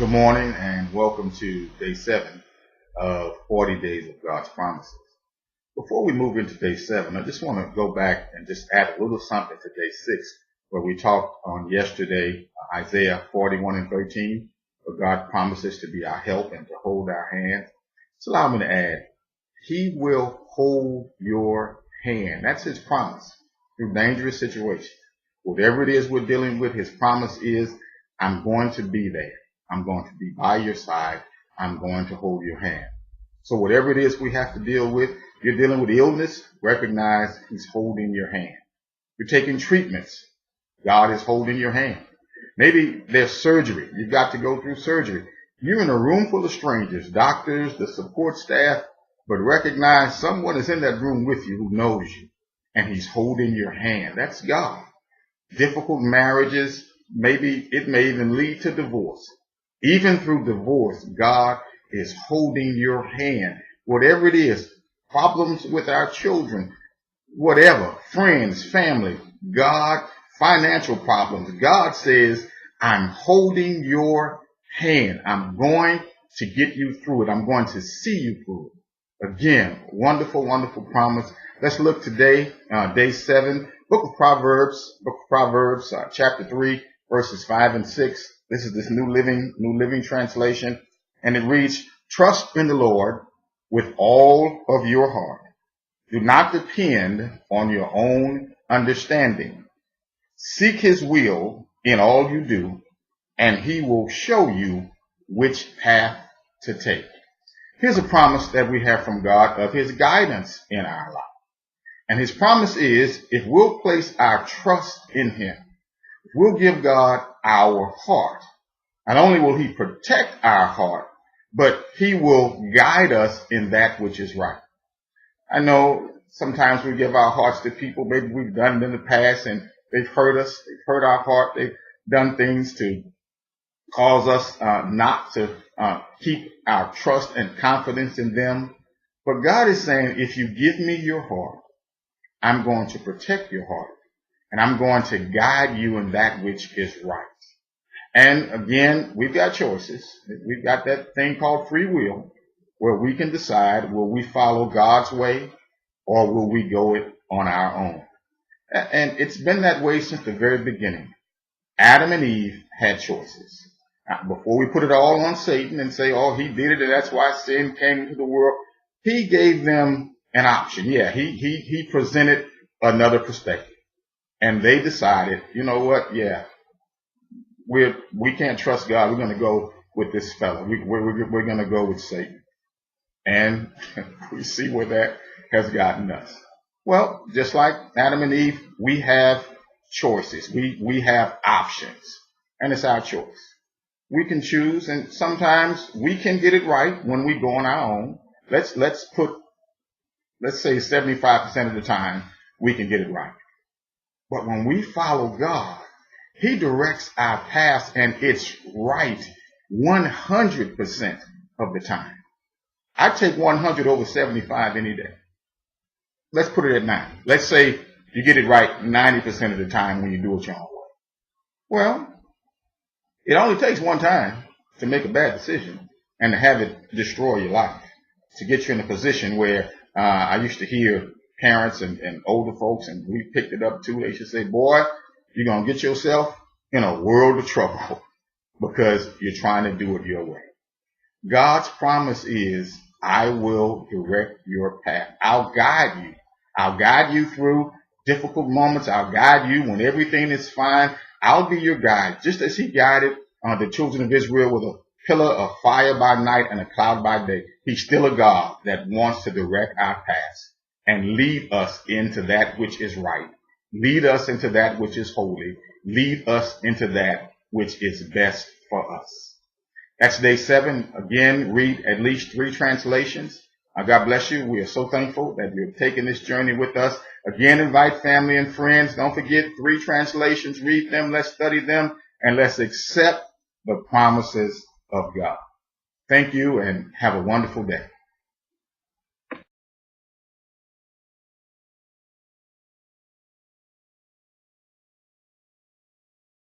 Good morning and welcome to day 7 of 40 days of God's promises. Before we move into day 7, I just want to go back and just add a little something to day 6, where we talked on yesterday, Isaiah 41 and 13, where God promises to be our help and to hold our hand. So allow me to add, He will hold your hand. That's His promise through dangerous situations. Whatever it is we're dealing with, His promise is, I'm going to be there. I'm going to be by your side. I'm going to hold your hand. So whatever it is we have to deal with, you're dealing with illness, recognize He's holding your hand. You're taking treatments, God is holding your hand. Maybe there's surgery. You've got to go through surgery. You're in a room full of strangers, doctors, the support staff, but recognize someone is in that room with you who knows you, and He's holding your hand. That's God. Difficult marriages, maybe it may even lead to divorce. Even through divorce, God is holding your hand. Whatever it is, problems with our children, whatever, friends, family, God, financial problems, God says, I'm holding your hand. I'm going to get you through it. I'm going to see you through it. Again, wonderful, wonderful promise. Let's look today, day 7, Book of Proverbs, chapter 3, verses 5 and 6. This is this New Living Translation, and it reads, trust in the Lord with all of your heart. Do not depend on your own understanding. Seek His will in all you do, and He will show you which path to take. Here's a promise that we have from God of His guidance in our life. And His promise is, if we'll place our trust in Him, if we'll give God our heart, not only will He protect our heart, but He will guide us in that which is right. I know sometimes we give our hearts to people, maybe we've done it in the past and they've hurt us, they've hurt our heart, they've done things to cause us not to keep our trust and confidence in them. But God is saying, if you give me your heart, I'm going to protect your heart, and I'm going to guide you in that which is right. And again, we've got choices. We've got that thing called free will, where we can decide, will we follow God's way or will we go it on our own? And it's been that way since the very beginning. Adam and Eve had choices. Now, before we put it all on Satan and say, oh, he did it and that's why sin came into the world, he gave them an option. Yeah, he presented another perspective. And they decided, you know what? Yeah, we can't trust God. We're going to go with this fellow. We're going to go with Satan. And we see where that has gotten us. Well, just like Adam and Eve, we have choices. We have options. And it's our choice. We can choose, and sometimes we can get it right when we go on our own. Let's say 75% of the time we can get it right. But when we follow God, He directs our paths, and it's right 100% of the time. I take 100 over 75 any day. Let's put it at 90. Let's say you get it right 90% of the time when you do it your own way. Well, it only takes one time to make a bad decision and to have it destroy your life, to get you in a position where I used to hear parents and older folks, and we picked it up too, they should say, boy, you're going to get yourself in a world of trouble because you're trying to do it your way. God's promise is, I will direct your path. I'll guide you. I'll guide you through difficult moments. I'll guide you when everything is fine. I'll be your guide, just as He guided the children of Israel with a pillar of fire by night and a cloud by day. He's still a God that wants to direct our paths and lead us into that which is right. Lead us into that which is holy. Lead us into that which is best for us. That's day 7. Again, read at least 3 translations. God bless you. We are so thankful that you're taking this journey with us. Again, invite family and friends. Don't forget 3 translations. Read them. Let's study them. And let's accept the promises of God. Thank you and have a wonderful day.